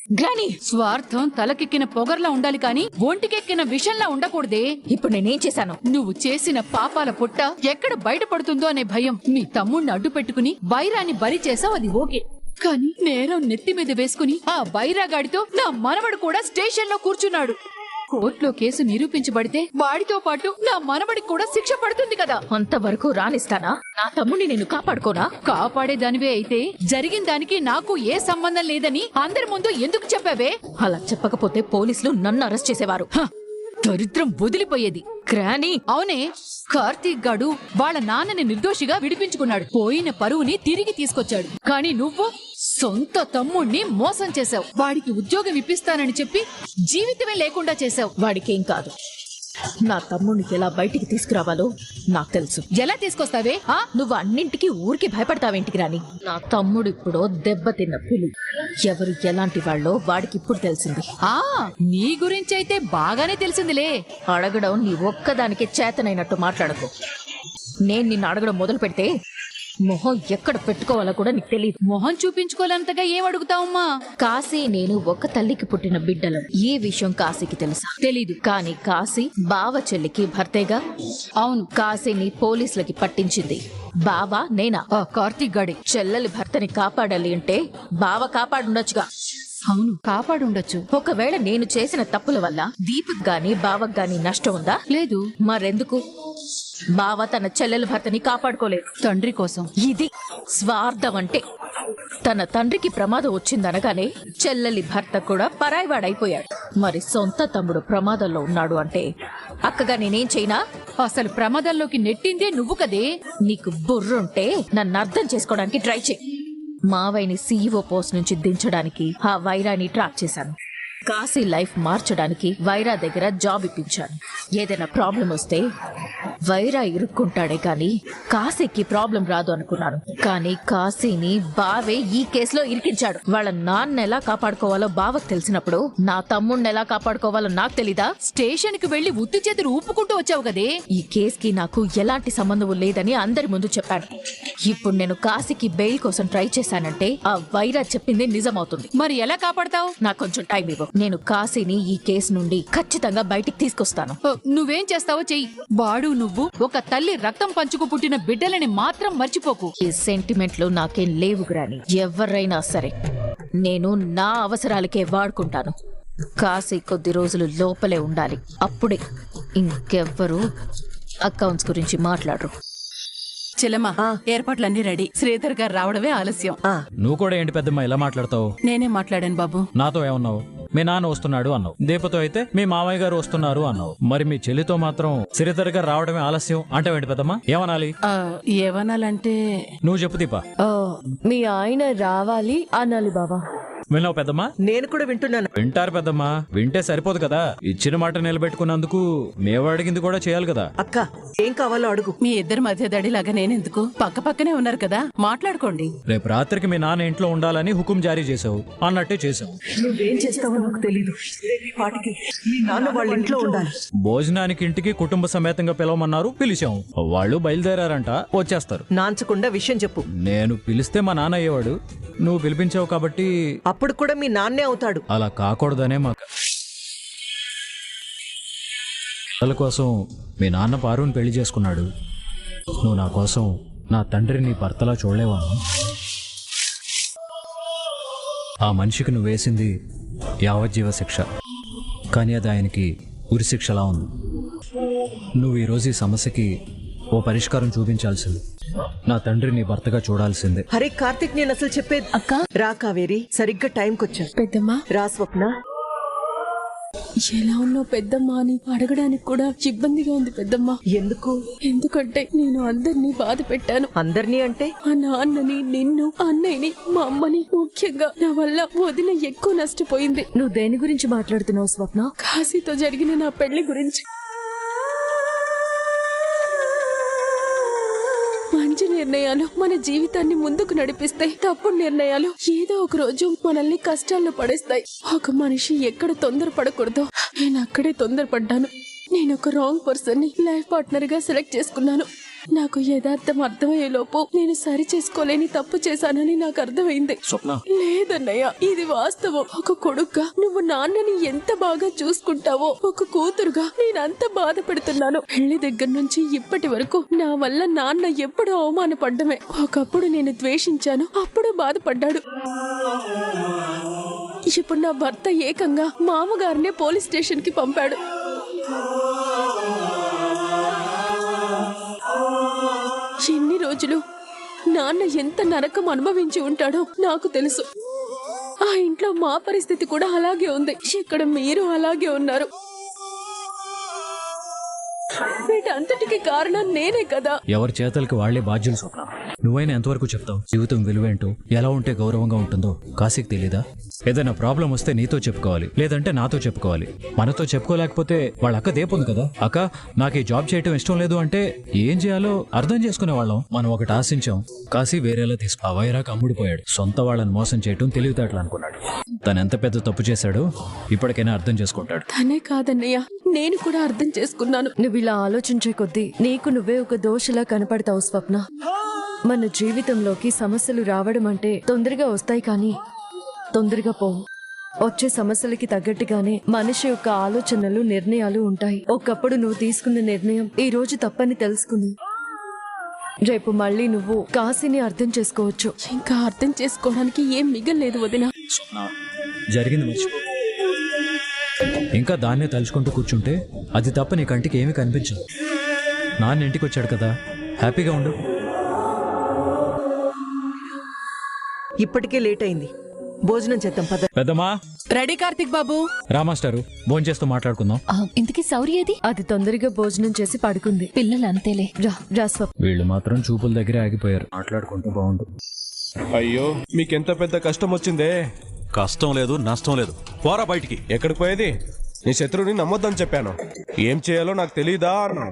గ్రాని, స్వార్థం తలకెక్కిన పొగర్లా ఉండాలి కాని ఒంటికెక్కిన విషంలా ఉండకూడదే. ఇప్పుడు నేనేం చేశాను? నువ్వు చేసిన పాపాల పుట్ట ఎక్కడ బయటపడుతుందో అనే భయం నీ తమ్ముణ్ణి అడ్డు పెట్టుకుని వైరాన్ని బలి చేసావు, అది ఓకే. కానీ నేరం నెత్తి మీద వేసుకుని ఆ వైరాగాడితో నా మనవడు కూడా స్టేషన్ లో కూర్చున్నాడు. కోర్టులో కేసు నిరూపించబడితే వాడితో పాటు నా మనవడికి కూడా శిక్ష పడుతుంది కదా. అంతవరకు రానిస్తానా? నా తమ్ముడిని నేను కాపాడుకోనా? కాపాడేదానివే అయితే జరిగిన దానికి నాకు ఏ సంబంధం లేదని అందరి ముందు ఎందుకు చెప్పావే? అలా చెప్పకపోతే పోలీసులు నన్ను అరెస్ట్ చేసేవారు. దరిద్రం వదిలిపోయేది. గ్రాని, అవునే, కార్తీక్ గాడు వాళ్ళ నాన్నని నిర్దోషిగా విడిపించుకున్నాడు. పోయిన పరువుని తిరిగి తీసుకొచ్చాడు. కానీ నువ్వు సొంత తమ్ముణ్ణి మోసం చేశావు. వాడికి ఉద్యోగం ఇప్పిస్తానని చెప్పి జీవితమే లేకుండా చేశావు. వాడికేం కాదు. నా తమ్ముడిని ఎలా బయటికి తీసుకురావాలో నాకు తెలుసు. ఎలా తీసుకొస్తావే? నువ్వు అన్నింటికి ఊరికి భయపడతావేంటికి రాని? నా తమ్ముడు ఇప్పుడు దెబ్బతిన్న పులి. ఎవరు ఎలాంటి వాళ్ళో వాడికి ఇప్పుడు తెలిసింది. నీ గురించి అయితే బాగానే తెలిసిందిలే. అడగడం నీ ఒక్కదానికి చేతనైనట్టు మాట్లాడకు. నేను నిన్ను అడగడం మొదలు పెడితే మొహం ఎక్కడ పెట్టుకోవాలో కూడా నీకు తెలియదు. మొహం చూపించుకోలేంతగా ఏం అడుగుతావమ్మా? కాశీ నేను ఒక తల్లికి పుట్టిన బిడ్డలం. ఈ విషయం కాశీకి తెలుసా? తెలీదు. కానీ కాశీ బావ చెల్లికి భర్తేగా. అవును. కాశీని పోలీసులకి పట్టించింది బావ నేనా? కార్తీక్ గాడి. చెల్లెలి భర్తని కాపాడాలి అంటే బావ కాపాడుండొచ్చుగా. అవును, కాపాడుండొచ్చు. ఒకవేళ నేను చేసిన తప్పుల వల్ల దీపక్ గాని బావక్ గాని నష్టం ఉందా? లేదు. మరెందుకు బావ తన చెల్లెలి భర్తని కాపాడుకోలేదు? తండ్రి కోసం. ఇది స్వార్థం అంటే. తన తండ్రికి ప్రమాదం వచ్చిందనగానే చెల్లెలి భర్త కూడా పరాయివాడైపోయాడు. మరి సొంత తమ్ముడు ప్రమాదంలో ఉన్నాడు అంటే అక్కగా నేనేం చేయనా? అసలు ప్రమాదంలోకి నెట్టిందే నువ్వు కదే. నీకు బుర్రుంటే నన్ను అర్థం చేసుకోవడానికి ట్రై చేయి. మావయ్యని సీఈఓ పోస్ట్ నుంచి దించడానికి ఆ వైరాని ట్రాక్ చేశాను. కాశీ లైఫ్ మార్చడానికి వైరా దగ్గర జాబ్ ఇప్పించాను. ఏదైనా ప్రాబ్లం వస్తే వైరా ఇరుక్కుంటాడే కానీ కాశీకి ప్రాబ్లం రాదు అనుకున్నాను. కానీ కాశీని బావే ఈ కేసులో ఇరికించాడు. వాళ్ళ నాన్న ఎలా కాపాడుకోవాలో బావకు తెలిసినప్పుడు నా తమ్ముడిని ఎలా కాపాడుకోవాలో నాకు తెలీదా? స్టేషన్ కి వెళ్లి ఉత్తి చేతులు ఊపుకుంటూ వచ్చావు కదే. ఈ కేసుకి నాకు ఎలాంటి సంబంధం లేదని అందరి ముందు చెప్పాను. ఇప్పుడు నేను కాశీకి బెయిల్ కోసం ట్రై చేశానంటే ఆ వైరా చెప్పింది నిజమవుతుంది. మరి ఎలా కాపాడతావు? నాకు కొంచెం టైం ఇవ్వు. నేను కాశీని ఈ కేసు నుండి ఖచ్చితంగా బయటికి తీసుకొస్తాను. నువ్వేం చేస్తావో చెయ్యి. వాడు నువ్వు ఒక తల్లి రక్తం పంచుకు పుట్టిన బిడ్డలని మాత్రం మర్చిపోకు. ఈ సెంటిమెంట్లు నాకేం లేవు గ్రాని. ఎవరైనా సరే నేను నా అవసరాలకే వాడుకుంటాను. కాశీ కొద్ది రోజులు లోపలే ఉండాలి. అప్పుడే ఇంకెవ్వరూ అకౌంట్స్ గురించి మాట్లాడరు. చెల్లెమ్మా, ఏర్పాట్లన్నీ రెడీ. శ్రీధర్ గారు రావడమే ఆలస్యం. నువ్వు కూడా ఏంటి పెద్దమ్మా ఇలా మాట్లాడతావు? నేనే మాట్లాడాను బాబు. నాతో ఏమన్నావు? మీ నాన్న వస్తున్నాడు అన్నావు. దీపతో అయితే మీ మామయ్య గారు వస్తున్నారు అన్నావు. మరి మీ చెల్లితో మాత్రం శ్రీధర్ గారు రావడమే ఆలస్యం అంటావేంటి పెద్దమ్మా? ఏమనాలి? ఏమనాలంటే నువ్వు చెప్పు దీపా. మీ ఆయన రావాలి అనాలి బావా. విన్నావు పెద్దమ్మా? నేను కూడా వింటున్నాను. వింటారు పెద్దమ్మా. వింటే సరిపోదు కదా. ఇచ్చిన మాట నిలబెట్టుకున్నందుకు మేము అడిగింది కూడా చేయాలి కదా. అక్క, ఏం కావాలో అడుగు. మీ ఇద్దరి మధ్య దడిలాగా నేనెందుకు? పక్క పక్కనే ఉన్నారు కదా, మాట్లాడుకోండి. రేపు రాత్రికి మీ నాన్న ఇంట్లో ఉండాలని హుకుం జారీ చేసావు అన్నట్టే చేసావు. నువ్వేం చేస్తావో నాకు తెలీదు. వాటికి మీ నాన్న వాళ్ళ ఇంట్లో ఉండాలి. భోజనానికి ఇంటికి కుటుంబ సమేతంగా పిలవమన్నారు, పిలిచాం. వాళ్ళు బయలుదేరారంట, వచ్చేస్తారు. నాంచకుండా విషయం చెప్పు. నేను పిలిస్తే మా నాన్న అయ్యేవాడు. నువ్వు పిలిపించావు కాబట్టి అప్పుడు కూడా మీ నాన్నే అవుతాడు. అలా కాకూడదనే మాకు. పిల్లల కోసం మీ నాన్న పారుని పెళ్లి చేసుకున్నాడు. నువ్వు నా కోసం నా తండ్రిని భర్తలా చూడలేవా? ఆ మనిషికి నువ్వు వేసింది యావజ్జీవ శిక్ష, కానీ అది ఆయనకి ఉరిశిక్షలా ఉంది. నువ్వు ఈరోజు ఈ సమస్యకి ఓ పరిష్కారం చూపించాల్సింది. నా తండ్రిని భర్తగా చూడాల్సిందే. హరే కార్తిక్, నేను అసలు చెప్పేది. అక్క, రా కావేరి, సరిగ్గా టైంకి వచ్చా. పెద్దమ్మా. రా స్వప్న. ఎలా ఉన్నావు పెద్దమ్మా అని అడగడానికి కూడా ఇబ్బందిగా ఉంది పెద్దమ్మా. ఎందుకు? ఎందుకంటే నేను అందరినీ బాధ పెట్టాను. అందరినీ అంటే? మా నాన్నని, నిన్ను, అన్నయ్యని, మా అమ్మని. ముఖ్యంగా నా వల్ల వదిన ఎక్కువ నష్టపోయింది. నువ్వు దేని గురించి మాట్లాడుతున్నావు స్వప్న? కాశీతో జరిగిన నా పెళ్లి గురించి. మంచి నిర్ణయాలు మన జీవితాన్ని ముందుకు నడిపిస్తాయి. తప్పుడు నిర్ణయాలు ఏదో ఒక రోజు మనల్ని కష్టాల్లో పడేస్తాయి. ఒక మనిషి ఎక్కడ తొందరపడకూడదో నేను అక్కడే తొందరపడ్డాను. నేను ఒక రాంగ్ పర్సన్ ని లైఫ్ పార్ట్నర్ గా సెలెక్ట్ చేసుకున్నాను. నాకు యథార్థం అర్థమయ్యేలోపు నేను సరి చేసుకోలేని తప్పు చేశానని నాకు అర్థమైంది. స్వప్న లేదన్నయ్య, ఇది వాస్తవం. ఒక కొడుగ్గా నువ్వు నాన్నని ఎంత బాగా చూసుకుంటావో ఒక కూతురుగా నేనంత బాధపడుతున్నాను. పెళ్లి దగ్గర నుంచి ఇప్పటి వరకు నా వల్ల నాన్న ఎప్పుడూ అవమానపడ్డమే. ఒకప్పుడు నేను ద్వేషించాను, అప్పుడు బాధపడ్డాడు. ఇప్పుడు నా భర్త ఏకంగా మామగారినే పోలీస్ స్టేషన్ కి పంపాడు. ఎన్ని రోజులు నాన్న ఎంత నరకం అనుభవించి ఉంటాడో నాకు తెలుసు. ఆ ఇంట్లో మా పరిస్థితి కూడా అలాగే ఉంది. ఇక్కడ మీరు అలాగే ఉన్నారు. వీటంతటికి కారణం నేనే కదా. ఎవరి చేతలకి వాళ్లే బాధ్యులు స్వప్న. నువ్వైనా ఎంతవరకు చెప్తావు జీవితం విలువేంటో, ఎలా ఉంటే గౌరవంగా ఉంటుందో కాశీకి తెలీదా? ఏదైనా ప్రాబ్లం వస్తే నీతో చెప్పుకోవాలి, లేదంటే నాతో చెప్పుకోవాలి. మనతో చెప్పుకోలేకపోతే వాళ్ళ అక్క దేపుంది కదా, అక్క నాకు ఈ జాబ్ చేయటం ఇష్టం లేదు అంటే ఏం చేయాలో అర్థం చేసుకునే వాళ్ళం. మనం ఒకటి ఆశించాం, కాశీ వేరేలా తీసుకు ఆ వైరాకి అమ్ముడిపోయాడు. సొంత వాళ్ళని మోసం చేయటం తెలివితేటలు అనుకున్నాడు. తను ఎంత పెద్ద తప్పు చేశాడో ఇప్పటికైనా అర్థం చేసుకుంటాడు. తనే కాదన్నయ్య, నేను కూడా అర్థం చేసుకున్నాను. నువ్వు ఇలా ఆలోచించే కొద్దీ నీకు నువ్వే ఒక దోషలా కనపడతావు స్వప్న. మన జీవితంలోకి సమస్యలు రావడం అంటే తొందరగా వస్తాయి కానీ తొందరగా పోవు. వచ్చే సమస్యలకి తగ్గట్టుగానే మనిషి యొక్క ఆలోచనలు, నిర్ణయాలు ఉంటాయి. ఒకప్పుడు నువ్వు తీసుకున్న నిర్ణయం ఈ రోజు తప్పని తెలుసుకుని రేపు మళ్ళీ నువ్వు కాశీని అర్థం చేసుకోవచ్చు. ఇంకా అర్థం చేసుకోవడానికి ఏం మిగల్లేదు వదినా. జరిగింది మర్చిపో. ఇంకా దాన్నే తలుచుకుంటూ కూర్చుంటే అది తప్ప నీ కంటికి ఏమీ కనిపించదు. నాన్న ఇంటికి వచ్చాడు కదా, హ్యాపీగా ఉండు. ఇప్పటికే లేట్ అయింది, భోజనం చేద్దాం పద. పెద్దమ్మా, రెడీ కార్తిక్ బాబు. రామాస్టారు భోంచేస్తూ మాట్లాడుకుందాం. ఇంతకీ సౌరి ఏది? అది తొందరగా భోజనం చేసి పడుకుంది. పిల్లలు అంతేలే. రా స్వప్న. వీళ్ళు మాత్రం చూపుల దగ్గరే ఆగిపోయారు. మాట్లాడుకుంటూ బాగుండు. అయ్యో, మీకెంత పెద్ద కష్టం వచ్చిందే. కష్టం లేదు, నష్టం లేదు. పోరా బయటికి. ఎక్కడికి పోయేది? నీ శత్రువుని నమ్మొద్దని చెప్పాను. ఏం చేయాలో నాకు తెలియదా అన్నా.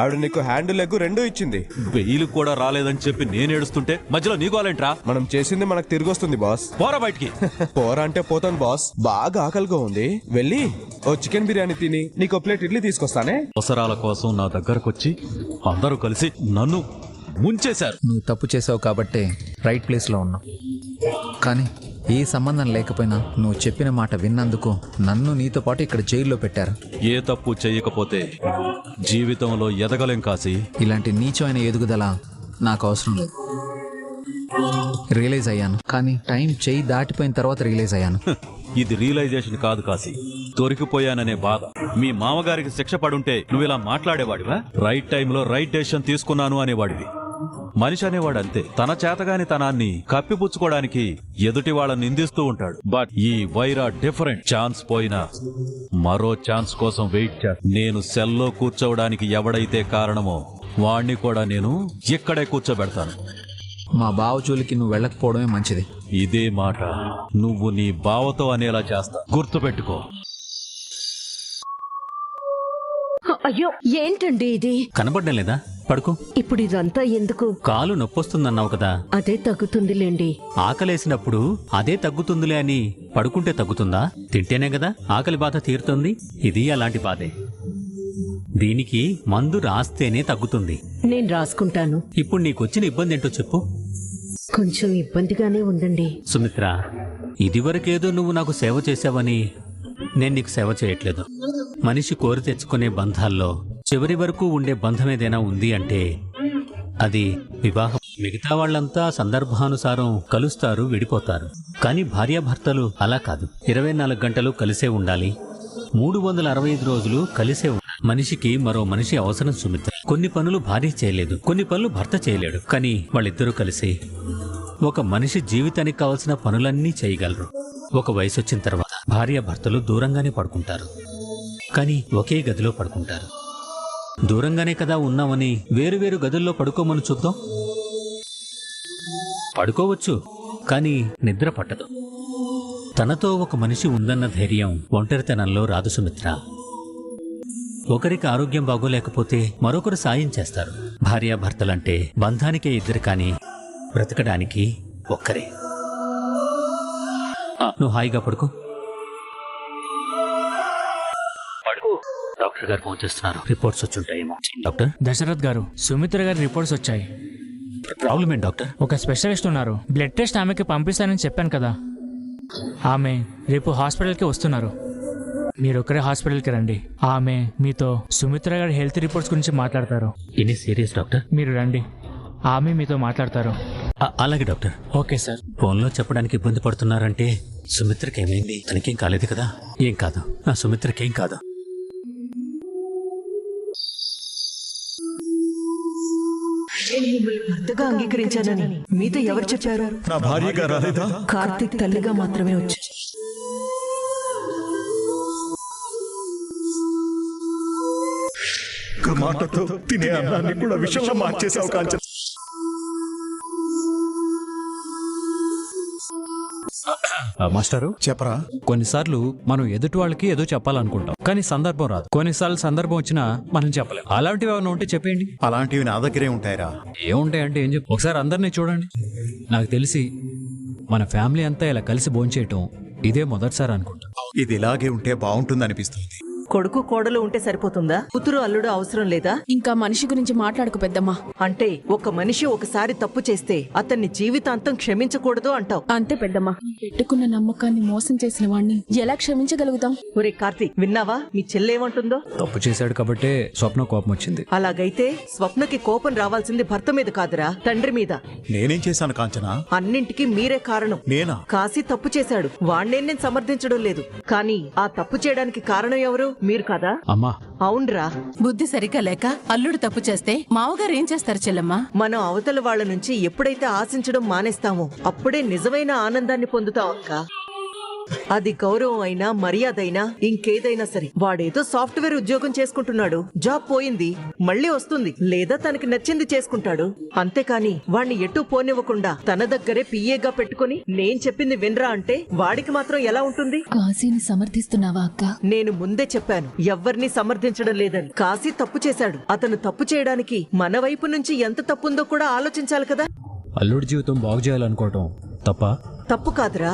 ఆవిడ నీకు హ్యాండ్ లెగ్ రెండూ ఇచ్చింది. వెయిలు కూడా రాలేదని చెప్పి నేను ఏడుస్తుంటే మధ్యలో నీకు అలేంట్రా? మనం చేసింది మనకు తిరిగి వస్తుంది బాస్. పోరా బయటికి. పోరా అంటే పోతాను బాస్. బాగా ఆకలిగా ఉంది, వెళ్ళి ఓ చికెన్ బిర్యానీ తిని నీకు ప్లేట్ ఇడ్లీ తీసుకొస్తానే. అవసరాల కోసం నా దగ్గరకొచ్చి అందరూ కలిసి నన్ను ముంచేశారు. నువ్వు తప్పు చేసావు కాబట్టే రైట్ ప్లేస్లో ఉన్నావు. కానీ ఏ సంబంధం లేకపోయినా నువ్వు చెప్పిన మాట విన్నందుకు నన్ను నీతో పాటు ఇక్కడ జైల్లో పెట్టారు. ఏ తప్పు చేయకపోతే జీవితంలో ఎదగలేం కాశీ. ఇలాంటి నీచమైన ఎదుగుదల నాకు అవసరం లేదు. రియలైజ్ అయ్యాను, కానీ టైం చేయి దాటిపోయిన తర్వాత రియలైజ్ అయ్యాను. ఇది రియలైజేషన్ కాదు కాశీ, దొరికిపోయాననే బాధ. మీ మామగారికి శిక్ష పడుంటే నువ్వు ఇలా మాట్లాడేవాడివా? రైట్ టైంలో రైట్ డెసిషన్ తీసుకున్నాను అనేవాడివి. మనిషి అనేవాడు అంతే, తన చేతగాని తనాన్ని కప్పిపుచ్చుకోవడానికి ఎదుటి వాళ్ళని నిందిస్తూ ఉంటాడు. బట్ ఈ వైరా డిఫరెంట్. ఛాన్స్ పోయినా మరో ఛాన్స్ కోసం వెయిట్ చేస్తా. నేను సెల్లో కూర్చోవడానికి ఎవడైతే కారణమో వాణ్ణి కూడా నేను ఇక్కడే కూర్చోబెడతాను. మా బావ జోలికి నువ్వు వెళ్ళకపోవడమే మంచిది. ఇదే మాట నువ్వు నీ బావతో అనేలా చేస్తా, గుర్తుపెట్టుకో. అయ్యో, ఏంటండి ఇది? కనబడ్డం లేదా? పడుకో. ఇప్పుడు ఇదంతా ఎందుకు? కాలు నొప్పొస్తుందన్నావు కదా. అదే తగ్గుతుందిలేండి. ఆకలేసినప్పుడు అదే తగ్గుతుందిలే అని పడుకుంటే తగ్గుతుందా? తింటేనే కదా ఆకలి బాధ తీరుతుంది. ఇది అలాంటి బాధే. దీనికి మందు రాస్తేనే తగ్గుతుంది. నేను రాసుకుంటాను. ఇప్పుడు నీకొచ్చిన ఇబ్బంది ఏంటో చెప్పు. కొంచెం ఇబ్బందిగానే ఉందండి. సుమిత్ర, ఇదివరకేదో నువ్వు నాకు సేవ చేశావని నేను నీకు సేవ చేయట్లేదు. మనిషి కోరి తెచ్చుకునే బంధాల్లో చివరి వరకు ఉండే బంధం ఏదైనా ఉంది అంటే అది వివాహం. మిగతా వాళ్ళంతా సందర్భానుసారం కలుస్తారు, విడిపోతారు. కానీ భార్యాభర్తలు అలా కాదు. 24 గంటలు కలిసే ఉండాలి, 365 రోజులు కలిసే ఉండాలి. మనిషికి మరో మనిషి అవసరం సుమిత్ర. కొన్ని పనులు భార్య చేయలేదు, కొన్ని పనులు భర్త చేయలేడు. కానీ వాళ్ళిద్దరూ కలిసి ఒక మనిషి జీవితానికి కావలసిన పనులన్నీ చేయగలరు. ఒక వయసు వచ్చిన తర్వాత భార్యాభర్తలు దూరంగానే పడుకుంటారు, కానీ ఒకే గదిలో పడుకుంటారు. దూరంగానే కదా ఉన్నామని వేరువేరు గదుల్లో పడుకోమని చూద్దాం. పడుకోవచ్చు, కానీ నిద్ర పట్టదు. తనతో ఒక మనిషి ఉందన్న ధైర్యం ఒంటరితనంలో రాదు సుమిత్ర. ఒకరికి ఆరోగ్యం బాగోలేకపోతే మరొకరు సాయం చేస్తారు. భార్యాభర్తలంటే బంధానికే ఇద్దరు, కానీ బ్రతకడానికి ఒక్కరే. నువ్వు హాయిగా పడుకో. డాక్టర్ గారు ఫోన్ చేస్తున్నారు. రిపోర్ట్స్ వచ్చుంటాయేమో. డాక్టర్ దశరథ్ గారు, సుమిత్ర గారి రిపోర్ట్స్ వచ్చాయి. ప్రాబ్లం ఏంటి డాక్టర్? ఒక స్పెషలిస్ట్ ఉన్నారు, బ్లడ్ టెస్ట్ ఆమెకి పంపిస్తానని చెప్పాను కదా. ఆమె రేపు హాస్పిటల్కి వస్తున్నారు. మీరు ఒకరే హాస్పిటల్కి రండి. ఆమె మీతో సుమిత్ర గారి హెల్త్ రిపోర్ట్స్ గురించి మాట్లాడతారు. Any serious doctor? మీరు రండి, ఆమె మీతో మాట్లాడతారు. అలాగే డాక్టర్. Okay sir. ఫోన్లో చెప్పడానికి ఇబ్బంది పడుతున్నారంటే సుమిత్రకి ఏమైంది? తనకేం కాలేదు కదా? ఏం కాదు, నా సుమిత్రకేం కాదు. భర్తగా అంగీకరించానని మీతో ఎవరు చెప్పారు? నా భార్యగా రాలేదా? కార్తీక్ తల్లిగా మాత్రమే వచ్చి. ఒక మాటతో తినే అన్నాన్ని కూడా విషంగా మార్చేసావు కాంచన. మాస్టారు చెప్పరా. కొన్నిసార్లు మనం ఎదుటి వాళ్ళకి ఏదో చెప్పాలనుకుంటాం, కానీ సందర్భం రాదు. కొన్నిసార్లు సందర్భం వచ్చినా మనం చెప్పలేం. అలాంటివి ఏమైనా ఉంటే చెప్పేయండి. అలాంటివి నా దగ్గరే ఉంటాయిరా. ఏముంటాయంటే ఏం చెప్పు. ఒకసారి అందరినీ చూడండి. నాకు తెలిసి మన ఫ్యామిలీ అంతా ఇలా కలిసి భోంచేయటం ఇదే మొదటిసారి అనుకుంటా. ఇది ఇలాగే ఉంటే బాగుంటుంది అనిపిస్తుంది. కొడుకు కోడలు ఉంటే సరిపోతుందా? కూతురు అల్లుడు అవసరం లేదా? ఇంకా మనిషి గురించి మాట్లాడుకు పెద్దమ్మా. అంటే ఒక మనిషి ఒకసారి తప్పు చేస్తే అతన్ని జీవితాంతం క్షమించకూడదు అంటావు. అంతే పెద్దమ్మా. పెట్టుకున్న నమ్మకాన్ని మోసం చేసిన వాణ్ణి ఎలా క్షమించగలుగుతాం? ఒరే కార్తీక్, విన్నావా మీ చెల్లేమంటుందో? తప్పు చేశాడు కాబట్టే స్వప్న కోపం వచ్చింది. అలాగైతే స్వప్నకి కోపం రావాల్సింది భర్త మీద కాదురా, తండ్రి మీద. నేనేం చేశాను కాంచనా? అన్నింటికి మీరే కారణం. నేనా? కాశీ తప్పు చేశాడు, వాణ్ణే నేను సమర్థించడం లేదు. కానీ ఆ తప్పు చేయడానికి కారణం ఎవరు? మీరు కదా? అమ్మా, అవునరా. బుద్ధి సరిగ్గా లేక అల్లుడు తప్పు చేస్తే మామగారు ఏం చేస్తారు చెల్లమ్మ? మనం అవతల వాళ్ళ నుంచి ఎప్పుడైతే ఆశించడం మానేస్తామో అప్పుడే నిజమైన ఆనందాన్ని పొందుతాం అక్క. అది గౌరవం అయినా మర్యాద అయినా ఇంకేదైనా సరే. వాడేదో సాఫ్ట్వేర్ ఉద్యోగం చేసుకుంటున్నాడు, జాబ్ పోయింది, మళ్ళీ వస్తుంది, లేదా తనకి నచ్చింది చేసుకుంటాడు. అంతేకాని వాణ్ణి ఎటు పోనివ్వకుండా తన దగ్గరే పిఏగా పెట్టుకుని నేను చెప్పింది వినరా అంటే వాడికి మాత్రం ఎలా ఉంటుంది? కాశీని సమర్థిస్తున్నావా అక్క? నేను ముందే చెప్పాను, ఎవ్వరినీ సమర్థించడం లేదని. కాశీ తప్పు చేశాడు. అతను తప్పు చేయడానికి మన వైపు నుంచి ఎంత తప్పుందో కూడా ఆలోచించాలి కదా. అల్లుడి జీవితం బాగు చేయాలనుకోవటం తప్ప? తప్పు కాదురా,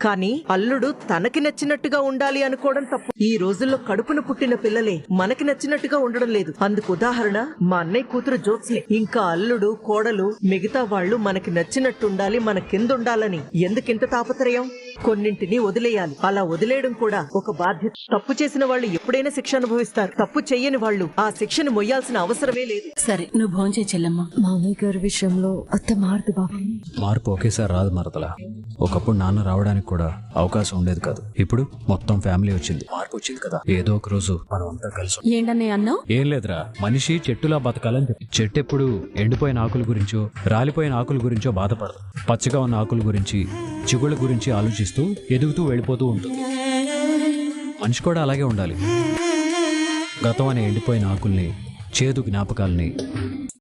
కానీ అల్లుడు తనకి నచ్చినట్టుగా ఉండాలి అనుకోవడం తప్పు. ఈ రోజుల్లో కడుపున పుట్టిన పిల్లలే మనకి నచ్చినట్టుగా ఉండడం లేదు. అందుకు ఉదాహరణ మా అన్నయ్య కూతురు జ్యోత్స్నే. ఇంకా అల్లుడు కోడలు మిగతా వాళ్ళు మనకి నచ్చినట్టు ఉండాలి, మన కింద ఉండాలని ఎందుకింత తాపత్రయం? కొన్నింటిని వదిలేయాలి. అలా వదిలేయడం కూడా ఒక బాధ్యత. తప్పు చేసిన వాళ్ళు ఎప్పుడైనా శిక్ష అనుభవిస్తారు. తప్పు చెయ్యని వాళ్ళు ఆ శిక్షను మొయ్యాల్సిన అవసరమే లేదు. సరే, నువ్వు భోంచే చెల్లమ్మ. మామయ్య గారి విషయంలో అత్త మారదు బాబు. మార్పు ఒకేసారి రాదు మరదలా. ఒకప్పుడు నాన్న రావడానికి కూడా అవకాశం ఉండేది కాదు. ఇప్పుడు మొత్తం ఫ్యామిలీ వచ్చింది, మార్పు వచ్చింది కదా. ఏదో ఒక రోజు మనం అంతా కలిసి. ఏంటన్నయ్య అన్నావు? ఏం లేదురా, మనిషి చెట్టులా బతకాలని చెప్పి. చెట్టు ఎప్పుడు ఎండిపోయిన ఆకుల గురించో రాలిపోయిన ఆకుల గురించో బాధపడదు. పచ్చగా ఉన్న ఆకుల గురించి చిగుళ్ళ గురించి ఆలోచిస్తూ ఎదుగుతూ వెళ్ళిపోతూ ఉంటుంది. మనిషి కూడా అలాగే ఉండాలి. గతం అనే ఎండిపోయిన ఆకుల్ని, చేదు జ్ఞాపకాల్ని